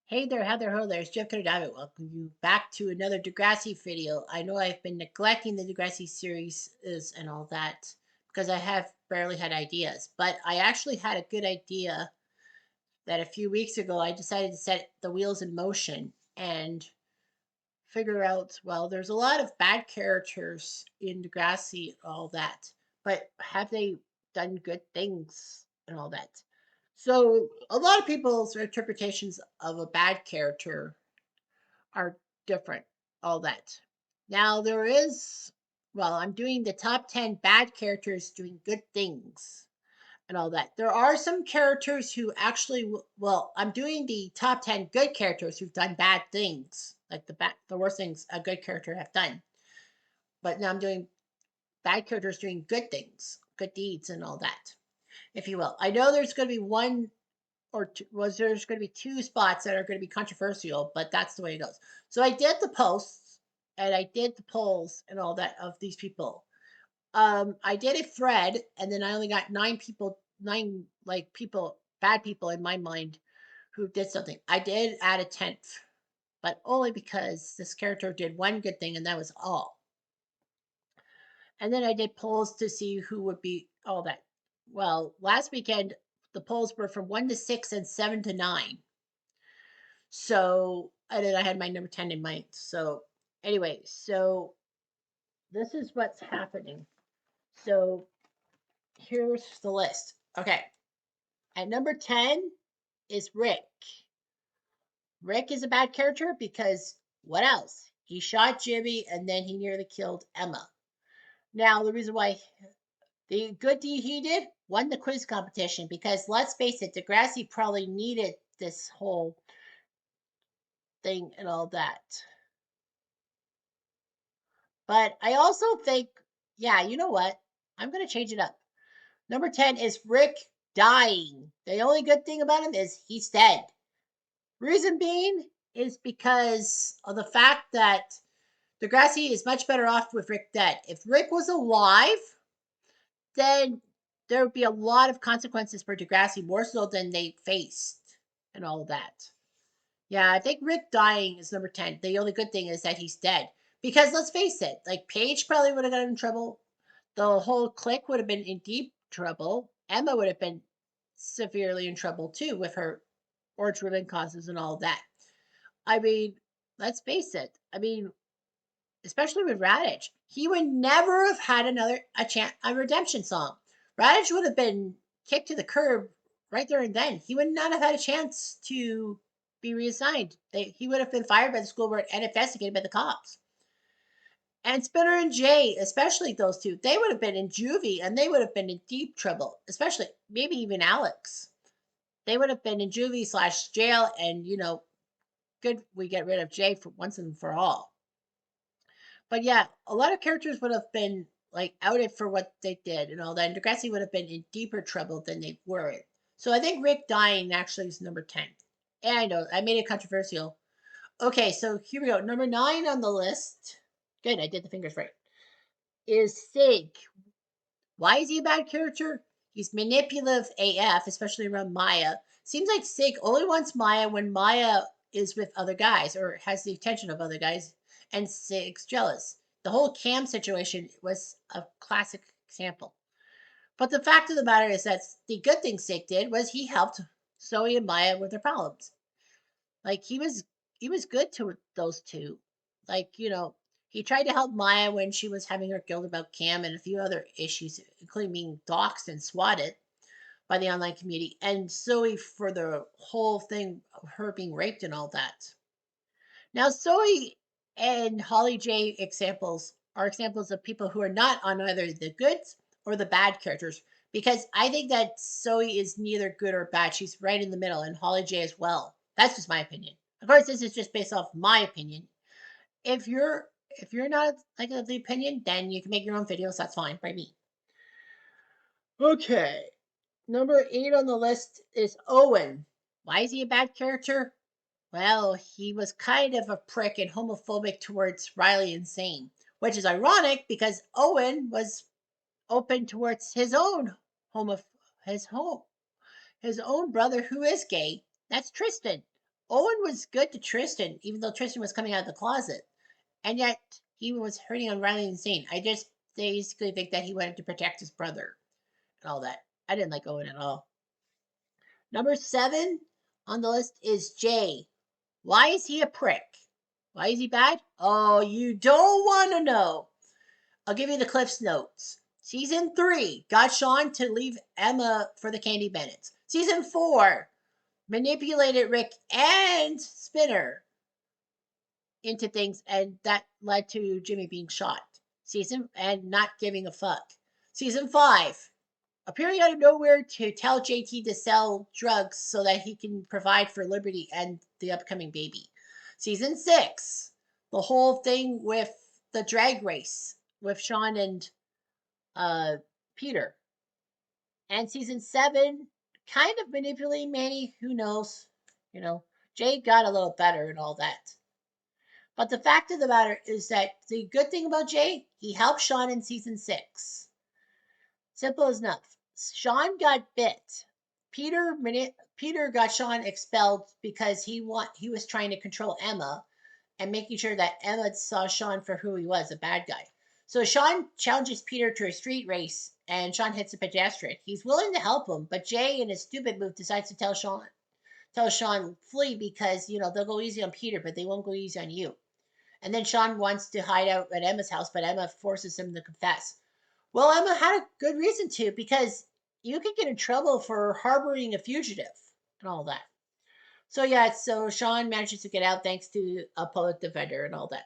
Hey there, Heather Ho there. It's Jeff Cardano. Welcome you back to another Degrassi video. I know I've been neglecting the Degrassi series and all that because I have barely had ideas, but I actually had a good idea that a few weeks ago I decided to set the wheels in motion and figure out, well, there's a lot of bad characters in Degrassi and all that, but have they done good things and all that? So a lot of people's interpretations of a bad character are different, all that. Now, I'm doing the top 10 bad characters doing good things and all that. There are some characters who actually, I'm doing the top 10 good characters who've done bad things, like the worst things a good character have done. But now I'm doing bad characters doing good things, good deeds, and all that, if you will. I know there's going to be one or two, there's going to be two spots that are going to be controversial, but that's the way it goes. So I did the posts and I did the polls and all that of these people. I did a thread, and then I only got nine like people, bad people in my mind, who did something. I did add a 10th, but only because this character did one good thing, and that was all. And then I did polls to see who would be all that. Well, last weekend the polls were from 1 to 6 and 7 to 9. So, and then I had my number 10 in mind. So, anyway, so this is what's happening. So, here's the list. Okay. At number 10 is Rick. Rick is a bad character because what else? He shot Jimmy and then he nearly killed Emma. Now, the reason why the good deed he did won the quiz competition because let's face it, Degrassi probably needed this whole thing and all that. But I also think, yeah, you know what? I'm going to change it up. Number 10 is Rick dying. The only good thing about him is he's dead. Reason being is because of the fact that Degrassi is much better off with Rick dead. If Rick was alive, then there would be a lot of consequences for Degrassi, more so than they faced and all of that. Yeah, I think Rick dying is number 10. The only good thing is that he's dead. Because let's face it, like Paige probably would have got in trouble. The whole clique would have been in deep trouble. Emma would have been severely in trouble too with her orange ribbon causes and all that. I mean, let's face it. I mean, especially with Raditch, he would never have had a redemption song. Raditch would have been kicked to the curb right there and then. He would not have had a chance to be reassigned. He would have been fired by the school board and investigated by the cops. And Spinner and Jay, especially those two, they would have been in juvie and they would have been in deep trouble, especially maybe even Alex. They would have been in juvie slash jail, and good, we get rid of Jay for once and for all. But yeah, a lot of characters would have been like outed for what they did and all that. And Degrassi would have been in deeper trouble than they were in. So I think Rick dying actually is number 10. And I know I made it controversial. Okay, so here we go. Number 9 on the list. Good, I did the fingers right. Is Sig. Why is he a bad character? He's manipulative AF, especially around Maya. Seems like Sig only wants Maya when Maya is with other guys or has the attention of other guys, and Sig's jealous. The whole Cam situation was a classic example. But the fact of the matter is that the good thing Sig did was he helped Zoe and Maya with their problems. Like he was good to those two. Like, he tried to help Maya when she was having her guilt about Cam and a few other issues, including being doxxed and swatted by the online community, and Zoe for the whole thing of her being raped and all that. Now, Zoe and Holly J examples are examples of people who are not on either the good or the bad characters, because I think that Zoe is neither good or bad. She's right in the middle, and Holly J as well. That's just my opinion. Of course, this is just based off my opinion. If you're not like of the opinion, then you can make your own videos. That's fine by me. Okay. Number 8 on the list is Owen. Why is he a bad character? Well, he was kind of a prick and homophobic towards Riley and Zane, which is ironic because Owen was open towards his own homo his home his own brother who is gay. That's Tristan. Owen was good to Tristan, even though Tristan was coming out of the closet, and yet he was hurting on Riley and Zane. I just basically think that he wanted to protect his brother and all that. I didn't like Owen at all. Number 7 on the list is Jay. Why is he a prick? Why is he bad? Oh, you don't want to know. I'll give you the Cliff's Notes. Season 3 got Sean to leave Emma for the Candy Bennetts. Season 4 manipulated Rick and Spinner into things, and that led to Jimmy being shot. Season and not giving a fuck. Season 5 appearing out of nowhere to tell JT to sell drugs so that he can provide for Liberty and the upcoming baby. Season 6, the whole thing with the drag race with Sean and Peter. And season 7, kind of manipulating Manny, who knows? You know, Jay got a little better and all that. But the fact of the matter is that the good thing about Jay, he helped Sean in season 6. Simple as enough. Sean got bit. Peter got Sean expelled because he was trying to control Emma and making sure that Emma saw Sean for who he was, a bad guy. So Sean challenges Peter to a street race, and Sean hits a pedestrian. He's willing to help him, but Jay, in his stupid move, decides to tell Sean flee because they'll go easy on Peter, but they won't go easy on you. And then Sean wants to hide out at Emma's house, but Emma forces him to confess. Well, Emma had a good reason to, because you could get in trouble for harboring a fugitive and all that. So yeah, so Sean manages to get out thanks to a public defender and all that.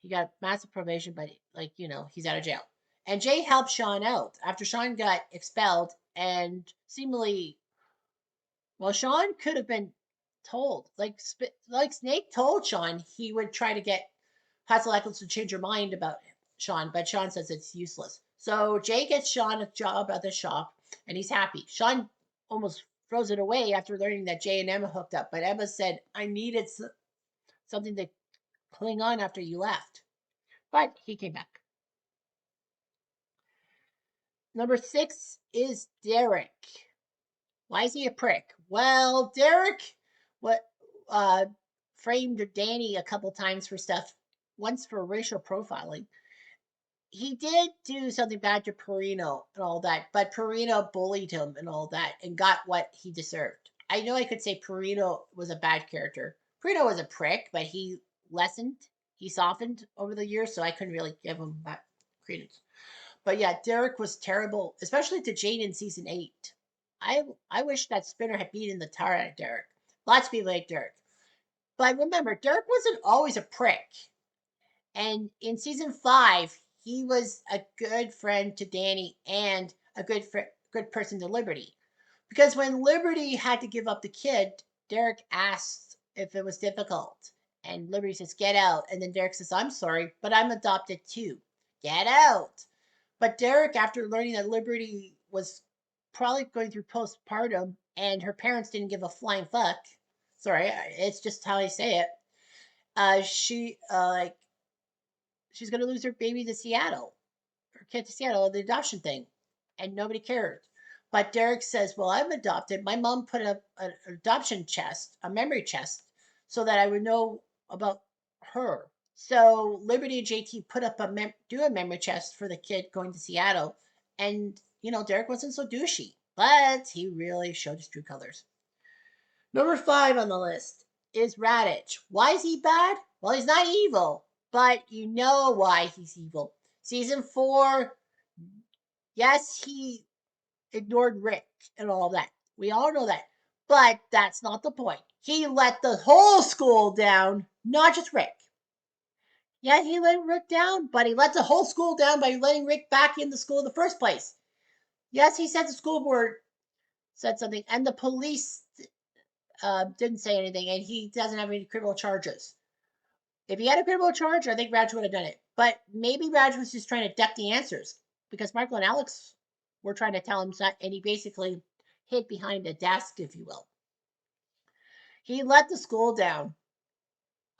He got massive probation, but he's out of jail. And Jay helped Sean out after Sean got expelled, and seemingly, well, Sean could have been told, like Snake told Sean he would try to get Hazel Eccles to change her mind about Sean, but Sean says it's useless. So Jay gets Sean a job at the shop, and he's happy. Sean almost throws it away after learning that Jay and Emma hooked up, but Emma said, I needed something to cling on after you left. But he came back. Number 6 is Derek. Why is he a prick? Well, Derek uh, framed Danny a couple times for stuff, once for racial profiling. He did do something bad to Perino and all that, but Perino bullied him and all that and got what he deserved. I know I could say Perino was a bad character. Perino was a prick, but he softened over the years, so I couldn't really give him that credence. But yeah, Derek was terrible, especially to Jane in season 8. I wish that Spinner had beaten the tar out of Derek. Lots of people like Derek. But remember, Derek wasn't always a prick. And in season 5, he was a good friend to Danny and a good person to Liberty. Because when Liberty had to give up the kid, Derek asked if it was difficult. And Liberty says, get out. And then Derek says, I'm sorry, but I'm adopted too. Get out. But Derek, after learning that Liberty was probably going through postpartum and her parents didn't give a flying fuck, sorry, it's just how I say it, she's going to lose her baby to Seattle, her kid to Seattle, the adoption thing, and nobody cared. But Derek says, well, I'm adopted. My mom put up an adoption chest, a memory chest, so that I would know about her. So Liberty and JT put up a memory chest for the kid going to Seattle, and Derek wasn't so douchey, but he really showed his true colors. Number 5 on the list is Raditch. Why is he bad? Well, he's not evil, but you know why he's evil. Season 4, yes, he ignored Rick and all that. We all know that. But that's not the point. He let the whole school down, not just Rick. Yeah, he let Rick down, but he let the whole school down by letting Rick back in the school in the first place. Yes, he said the school board said something, and the police didn't say anything, and he doesn't have any criminal charges. If he had a criminal charge, I think Raj would have done it. But maybe Raj was just trying to duck the answers because Michael and Alex were trying to tell him something, and he basically hid behind a desk, if you will. He let the school down.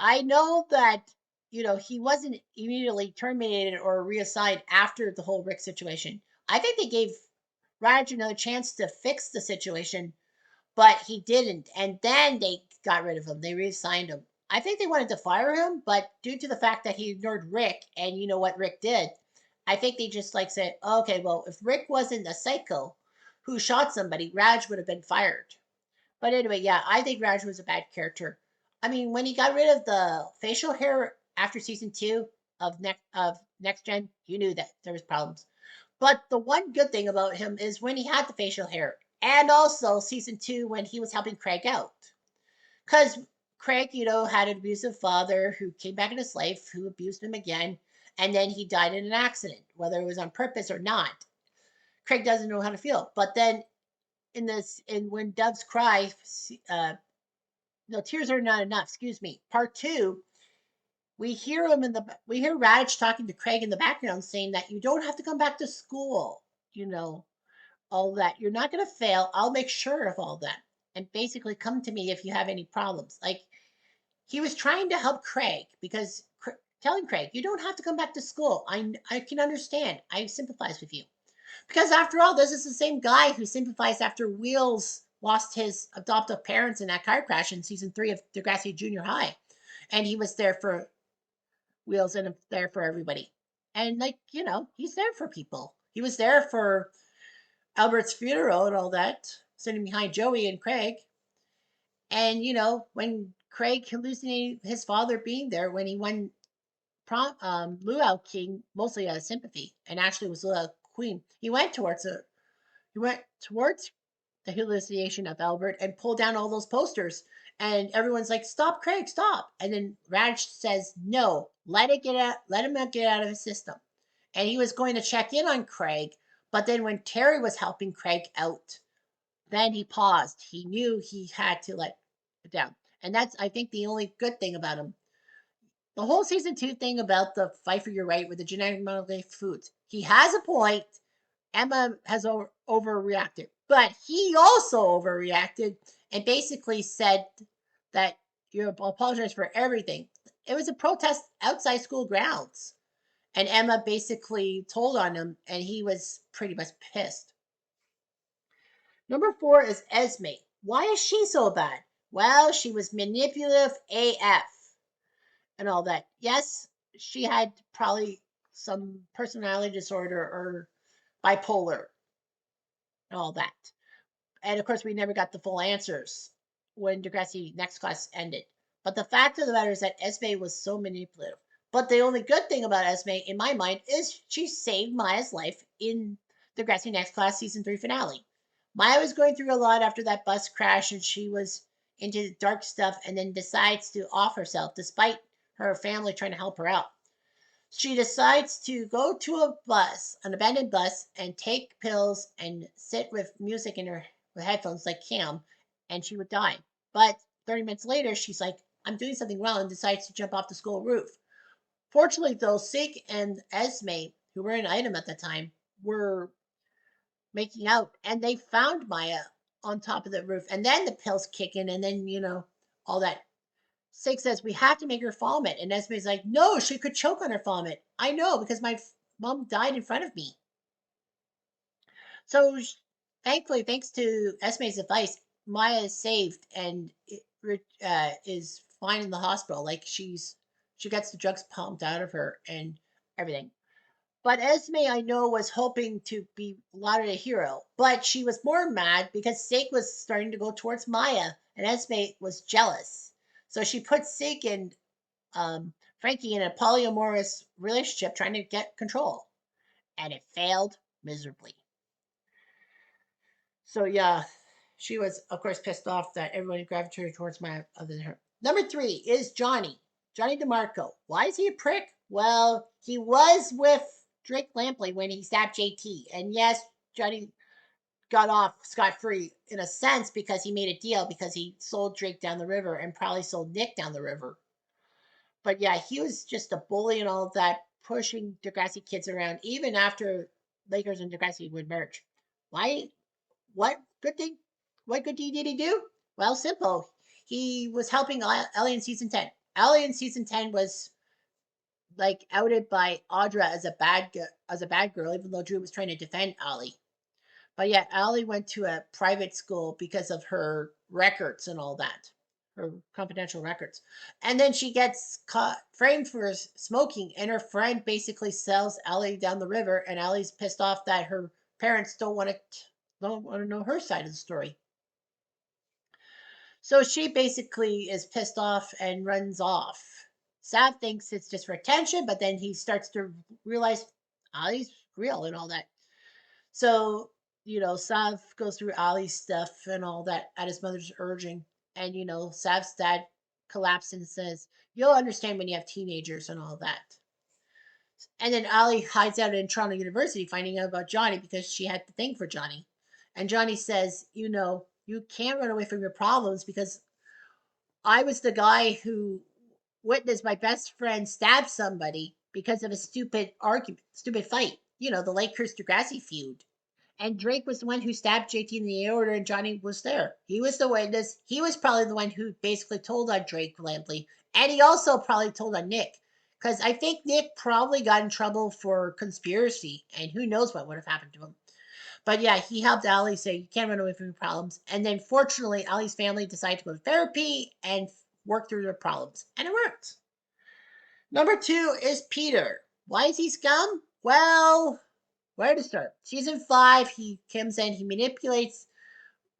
I know that, he wasn't immediately terminated or reassigned after the whole Rick situation. I think they gave Raj another chance to fix the situation, but he didn't. And then they got rid of him. They reassigned him. I think they wanted to fire him, but due to the fact that he ignored Rick, and you know what Rick did, I think they just like said, okay, well, if Rick wasn't a psycho who shot somebody, Raj would have been fired. But anyway, yeah, I think Raj was a bad character. I mean, when he got rid of the facial hair after season 2 of Next Gen, you knew that there was problems. But the one good thing about him is when he had the facial hair, and also season 2 when he was helping Craig out, because Craig, had an abusive father who came back in his life, who abused him again, and then he died in an accident, whether it was on purpose or not. Craig doesn't know how to feel. But then in When Doves Cry, no, Tears Are Not Enough, excuse me, part 2, we hear Raj talking to Craig in the background saying that you don't have to come back to school, you know, all that. You're not going to fail. I'll make sure of all that. And basically come to me if you have any problems. Like, he was trying to help Craig because telling Craig, you don't have to come back to school. I can understand. I sympathize with you. Because after all, this is the same guy who sympathized after Wheels lost his adoptive parents in that car crash in season 3 of Degrassi Junior High. And he was there for Wheels and there for everybody. And, like, he's there for people. He was there for Albert's funeral and all that, sitting behind Joey and Craig. And, when Craig hallucinated his father being there when he won Luau King, mostly out of sympathy, and actually was Luau Queen, he went towards the hallucination of Albert and pulled down all those posters. And everyone's like, "Stop, Craig, stop!" And then Raj says, "No, let him get out of his system." And he was going to check in on Craig, but then when Terry was helping Craig out, then he paused. He knew he had to let it down. And that's, I think, the only good thing about him. The whole season 2 thing about the fight for your right with the genetic modified foods. He has a point. Emma has overreacted, but he also overreacted and basically said that you apologize for everything. It was a protest outside school grounds. And Emma basically told on him, and he was pretty much pissed. Number 4 is Esme. Why is she so bad? Well, she was manipulative AF and all that. Yes, she had probably some personality disorder or bipolar and all that. And of course, we never got the full answers when Degrassi Next Class ended. But the fact of the matter is that Esme was so manipulative. But the only good thing about Esme, in my mind, is she saved Maya's life in Degrassi Next Class season 3 finale. Maya was going through a lot after that bus crash, and she was into dark stuff, and then decides to off herself despite her family trying to help her out. She decides to go to an abandoned bus, and take pills and sit with music in her with headphones like Cam, and she would die. But 30 minutes later, she's like, I'm doing something wrong, and decides to jump off the school roof. Fortunately, though, Sig and Esme, who were an item at the time, were making out, and they found Maya on top of the roof. And then the pills kick in, and then, all that. Sig says, we have to make her vomit. And Esme's like, no, she could choke on her vomit. I know, because my mom died in front of me. So, thankfully, thanks to Esme's advice, Maya is saved and is fine in the hospital. Like, she gets the drugs pumped out of her and everything. But Esme, I know, was hoping to be lauded a hero, but she was more mad because Sig was starting to go towards Maya, and Esme was jealous. So she put Sig and Frankie in a polyamorous relationship, trying to get control, and it failed miserably. So yeah, she was, of course, pissed off that everyone gravitated towards Maya other than her. Number 3 is Johnny DeMarco. Why is he a prick? Well, he was with Drake Lampley when he stabbed JT. And yes, Johnny got off scot-free in a sense because he made a deal, because he sold Drake down the river and probably sold Nick down the river. But yeah, he was just a bully and all that, pushing Degrassi kids around even after Lakers and Degrassi would merge. Why? What good thing? What good deed did he do? Well, simple. He was helping Ellie in season 10. Ellie in season 10 was like outed by Audra as a bad girl, even though Drew was trying to defend Ollie. But yet Ollie went to a private school because of her records and all that. her confidential records. And then she gets caught, framed for smoking, and her friend basically sells Allie down the river, and Allie's pissed off that her parents don't want to know her side of the story. So she basically is pissed off and runs off. Sav thinks it's just for attention, but then he starts to realize Ali's real and all that. So, Sav goes through Ali's stuff and all that at his mother's urging. And, Sav's dad collapses and says, "You'll understand when you have teenagers and all that." And then Ali hides out in Toronto University finding out about Johnny because she had the thing for Johnny. And Johnny says, you can't run away from your problems because I was the guy who witnessed my best friend stab somebody because of a stupid argument, stupid fight. The Lakers Degrassi feud. And Drake was the one who stabbed JT in the aorta, and Johnny was there. He was the witness. He was probably the one who basically told on Drake Lampley. And he also probably told on Nick. Because I think Nick probably got in trouble for conspiracy, and who knows what would have happened to him. But yeah, he helped Ali say, "You can't run away from your problems." And then fortunately, Ali's family decided to go to therapy and work through their problems. And it worked. Number 2 is Peter. Why is he scum? Well, where to start? Season 5, he comes in, he manipulates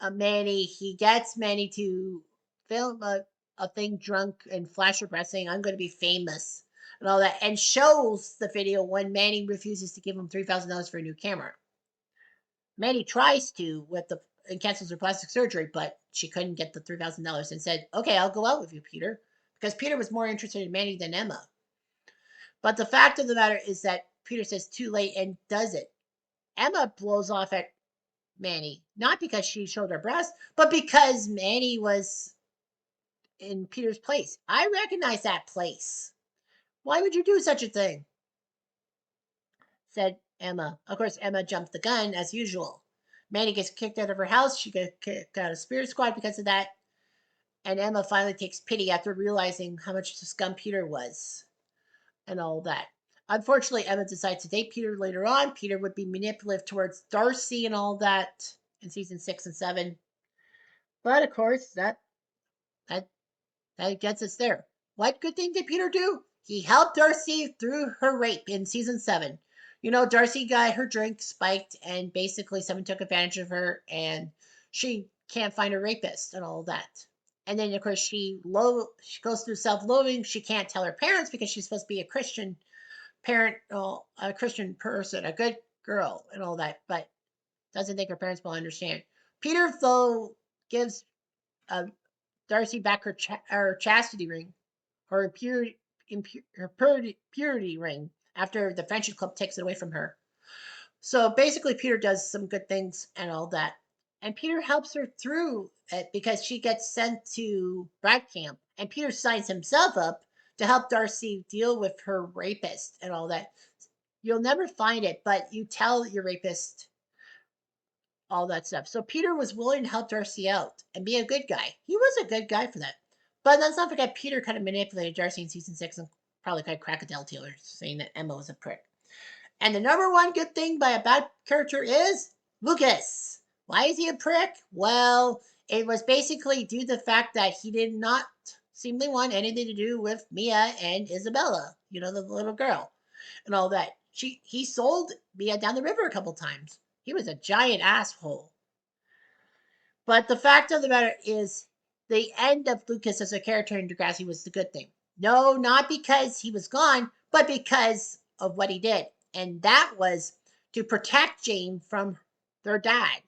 Manny. He gets Manny to film a thing drunk and flash a breath saying, "I'm going to be famous," and all that, and shows the video when Manny refuses to give him $3,000 for a new camera. Manny tries to and cancels her plastic surgery, but she couldn't get the $3,000 and said, "Okay, I'll go out with you, Peter," because Peter was more interested in Manny than Emma. But the fact of the matter is that Peter says too late and does it. Emma blows off at Manny, not because she showed her breast, but because Manny was in Peter's place. I recognize that place. Why would you do such a thing? Said Emma. Of course, Emma jumped the gun as usual. Manny gets kicked out of her house. She gets kicked out of Spirit Squad because of that. And Emma finally takes pity after realizing how much scum Peter was and all that. Unfortunately, Emma decides to date Peter later on. Peter would be manipulative towards Darcy and all that in season 6 and 7. But of course, that that gets us there. What good thing did Peter do? He helped Darcy through her rape in season 7. Darcy got her drink spiked, and basically someone took advantage of her, and she can't find a rapist and all that. And then, of course, she goes through self-loathing. She can't tell her parents because she's supposed to be a Christian parent, a Christian person, a good girl, and all that, but doesn't think her parents will understand. Peter, though, gives uh, Darcy back her chastity ring, her purity ring, after the friendship club takes it away from her. So basically, Peter does some good things and all that. And Peter helps her through it because she gets sent to brat camp. And Peter signs himself up to help Darcy deal with her rapist and all that. You'll never find it, but you tell your rapist all that stuff. So Peter was willing to help Darcy out and be a good guy. He was a good guy for that. But let's not forget, Peter kind of manipulated Darcy in season 6 and probably kind of crocodile tears, saying that Emma was a prick. And the number one good thing by a bad character is Lucas. Why is he a prick? Well, it was basically due to the fact that he did not seemingly want anything to do with Mia and Isabella, the little girl, and all that. He sold Mia down the river a couple times. He was a giant asshole. But the fact of the matter is, the end of Lucas as a character in Degrassi was the good thing. No, not because he was gone, but because of what he did. And that was to protect Jane from their dad.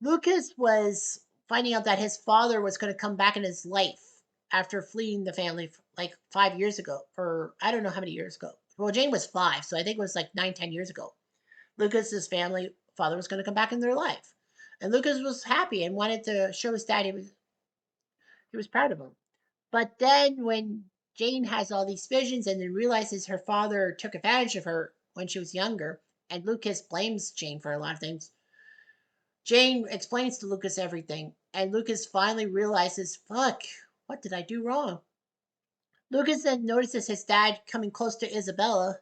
Lucas was finding out that his father was going to come back in his life after fleeing the family like 5 years ago, or I don't know how many years ago. Well, Jane was 5, so I think it was like 9, 10 years ago. Lucas's family father was going to come back in their life. And Lucas was happy and wanted to show his dad he was proud of him. But then when Jane has all these visions and then realizes her father took advantage of her when she was younger, and Lucas blames Jane for a lot of things, Jane explains to Lucas everything, and Lucas finally realizes, fuck, what did I do wrong? Lucas then notices his dad coming close to Isabella,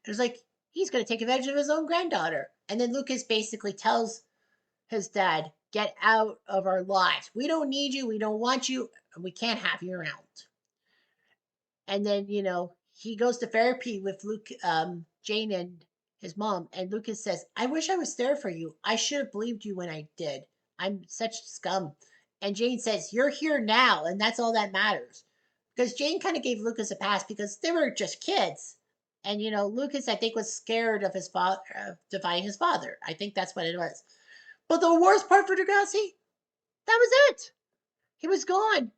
and is like, he's going to take advantage of his own granddaughter. And then Lucas basically tells his dad, Get out of our lives. We don't need you. We don't want you. And we can't have you around. And then, he goes to therapy with Luke, Jane, and his mom. And Lucas says, I wish I was there for you. I should have believed you when I did. I'm such scum. And Jane says, you're here now. And that's all that matters. Because Jane kind of gave Lucas a pass because they were just kids. And, Lucas, I think, was scared of his father, defying his father. I think that's what it was. But the worst part for Degrassi, that was it. He was gone.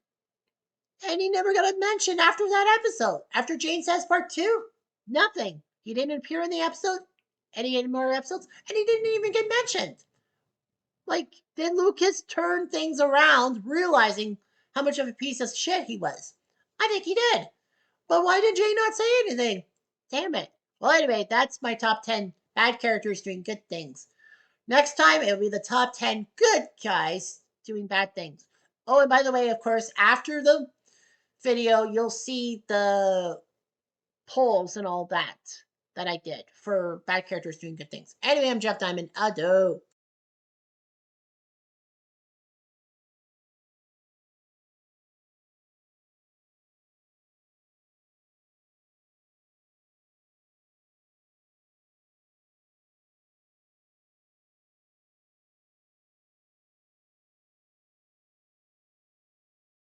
And he never got a mention after that episode. After Jane Says Part 2, nothing. He didn't appear in the episode, any more episodes, and he didn't even get mentioned. Like, then Lucas turned things around, realizing how much of a piece of shit he was. I think he did. But why did Jane not say anything? Damn it. Well, anyway, that's my top 10 bad characters doing good things. Next time, it'll be the top 10 good guys doing bad things. Oh, and by the way, of course, after the video, you'll see the polls and all that I did for bad characters doing good things. Anyway, I'm Jeff Diamond. Ado.